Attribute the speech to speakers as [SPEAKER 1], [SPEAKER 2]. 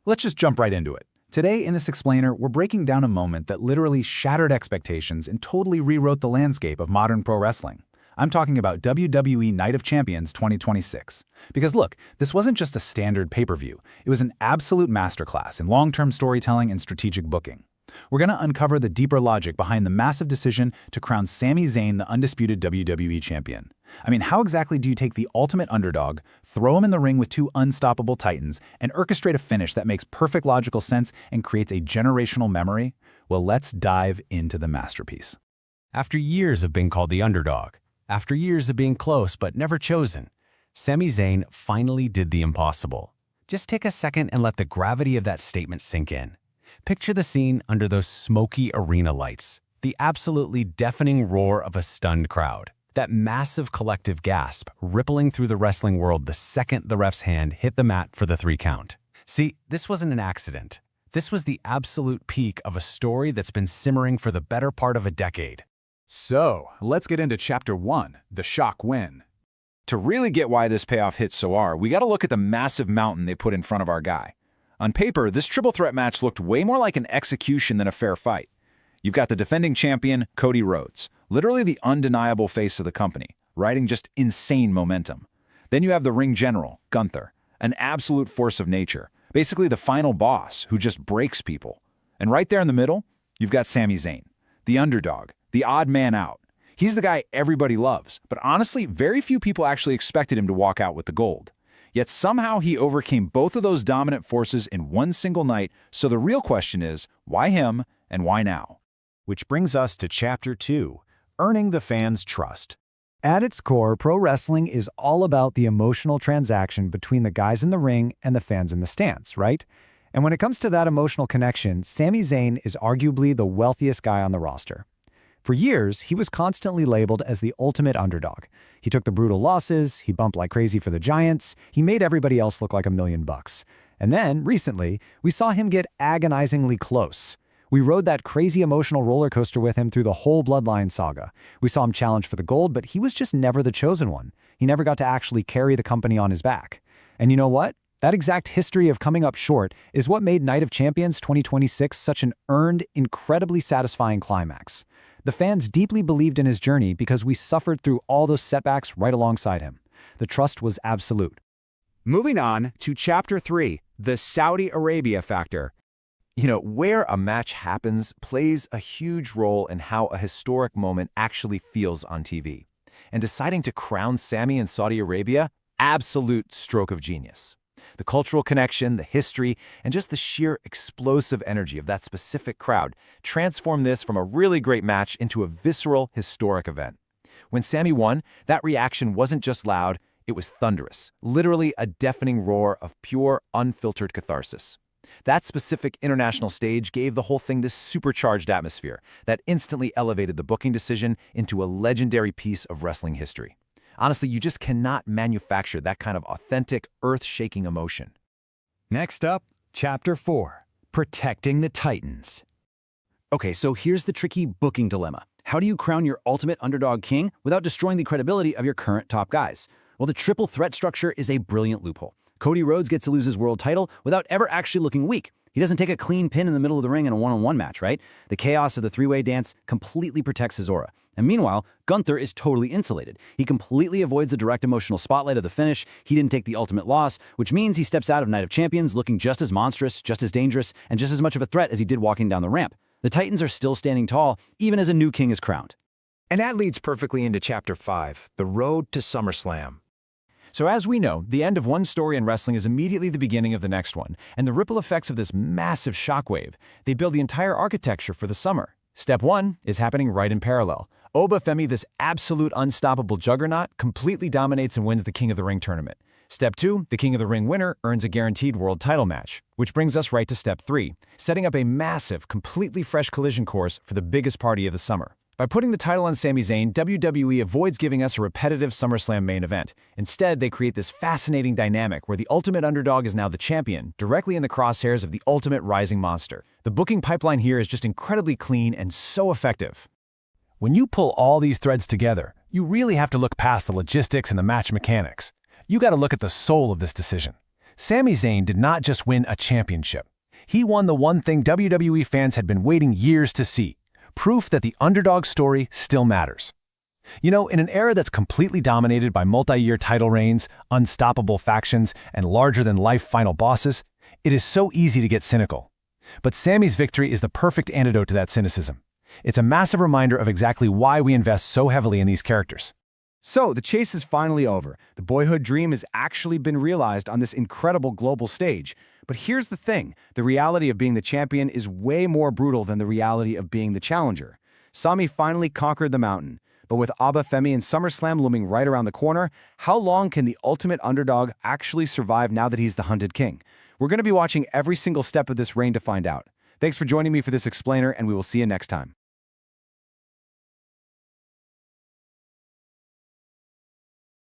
[SPEAKER 1] Let's just jump right into it. Today, in this explainer, we're breaking down a moment that literally shattered expectations and totally rewrote the landscape of modern pro wrestling. I'm talking about WWE Night of Champions 2026. Because look, this wasn't just a standard pay-per-view. It was an absolute masterclass in long-term storytelling and strategic booking. We're going to uncover the deeper logic behind the massive decision to crown Sami Zayn the undisputed WWE champion. I mean, how exactly do you take the ultimate underdog, throw him in the ring with two unstoppable titans, and orchestrate a finish that makes perfect logical sense and creates a generational memory? Well, let's dive into the masterpiece.
[SPEAKER 2] After years of being called the underdog, after years of being close but never chosen, Sami Zayn finally did the impossible. Just take a second and let the gravity of that statement sink in. Picture the scene under those smoky arena lights, the absolutely deafening roar of a stunned crowd, that massive collective gasp rippling through the wrestling world the second the ref's hand hit the mat for the 3 count. See, this wasn't an accident. This was the absolute peak of a story that's been simmering for the better part of a decade.
[SPEAKER 1] So, let's get into Chapter 1, the shock win. To really get why this payoff hit so hard, we gotta look at the massive mountain they put in front of our guy. On paper, this triple threat match looked way more like an execution than a fair fight. You've got the defending champion, Cody Rhodes, literally the undeniable face of the company, riding just insane momentum. Then you have the ring general, Gunther, an absolute force of nature, basically the final boss who just breaks people. And right there in the middle, you've got Sami Zayn, the underdog, the odd man out. He's the guy everybody loves, but honestly, very few people actually expected him to walk out with the gold. Yet somehow he overcame both of those dominant forces in one single night, so the real question is, why him and why now?
[SPEAKER 3] Which brings us to Chapter 2, Earning the Fans' Trust. At its core, pro wrestling is all about the emotional transaction between the guys in the ring and the fans in the stands, right? And when it comes to that emotional connection, Sami Zayn is arguably the wealthiest guy on the roster. For years, he was constantly labeled as the ultimate underdog. He took the brutal losses, he bumped like crazy for the Giants, he made everybody else look like $1 million. And then, recently, we saw him get agonizingly close. We rode that crazy emotional roller coaster with him through the whole Bloodline saga. We saw him challenge for the gold, but he was just never the chosen one. He never got to actually carry the company on his back. And you know what? That exact history of coming up short is what made Night of Champions 2026 such an earned, incredibly satisfying climax. The fans deeply believed in his journey because we suffered through all those setbacks right alongside him. The trust was absolute.
[SPEAKER 4] Moving on to Chapter 3, the Saudi Arabia factor. Where a match happens plays a huge role in how a historic moment actually feels on TV. And deciding to crown Sami in Saudi Arabia, absolute stroke of genius. The cultural connection, the history, and just the sheer explosive energy of that specific crowd transformed this from a really great match into a visceral, historic event. When Sami won, that reaction wasn't just loud, it was thunderous, literally a deafening roar of pure, unfiltered catharsis. That specific international stage gave the whole thing this supercharged atmosphere that instantly elevated the booking decision into a legendary piece of wrestling history. Honestly, you just cannot manufacture that kind of authentic, earth-shaking emotion.
[SPEAKER 3] Next up, Chapter 4, Protecting the Titans.
[SPEAKER 5] Okay, so here's the tricky booking dilemma. How do you crown your ultimate underdog king without destroying the credibility of your current top guys? Well, the triple threat structure is a brilliant loophole. Cody Rhodes gets to lose his world title without ever actually looking weak. He doesn't take a clean pin in the middle of the ring in a one-on-one match, right? The chaos of the three-way dance completely protects his aura. And meanwhile, Gunther is totally insulated. He completely avoids the direct emotional spotlight of the finish. He didn't take the ultimate loss, which means he steps out of Night of Champions looking just as monstrous, just as dangerous, and just as much of a threat as he did walking down the ramp. The Titans are still standing tall, even as a new king is crowned.
[SPEAKER 4] And that leads perfectly into Chapter 5, the road to SummerSlam.
[SPEAKER 3] So as we know, the end of one story in wrestling is immediately the beginning of the next one, and the ripple effects of this massive shockwave, they build the entire architecture for the summer. Step 1 is happening right in parallel. Obafemi, this absolute unstoppable juggernaut, completely dominates and wins the King of the Ring tournament. Step 2, the King of the Ring winner earns a guaranteed world title match, which brings us right to Step 3, setting up a massive, completely fresh collision course for the biggest party of the summer. By putting the title on Sami Zayn, WWE avoids giving us a repetitive SummerSlam main event. Instead, they create this fascinating dynamic where the ultimate underdog is now the champion, directly in the crosshairs of the ultimate rising monster. The booking pipeline here is just incredibly clean and so effective. When you pull all these threads together, you really have to look past the logistics and the match mechanics. You got to look at the soul of this decision. Sami Zayn did not just win a championship. He won the one thing WWE fans had been waiting years to see, proof that the underdog story still matters. You know, in an era that's completely dominated by multi-year title reigns, unstoppable factions, and larger-than-life final bosses, it is so easy to get cynical. But Sami's victory is the perfect antidote to that cynicism. It's a massive reminder of exactly why we invest so heavily in these characters.
[SPEAKER 4] So, the chase is finally over. The boyhood dream has actually been realized on this incredible global stage. But here's the thing, the reality of being the champion is way more brutal than the reality of being the challenger. Sami finally conquered the mountain. But with Abba Femi and SummerSlam looming right around the corner, how long can the ultimate underdog actually survive now that he's the hunted king? We're going to be watching every single step of this reign to find out. Thanks for joining me for this explainer, and we will see you next time.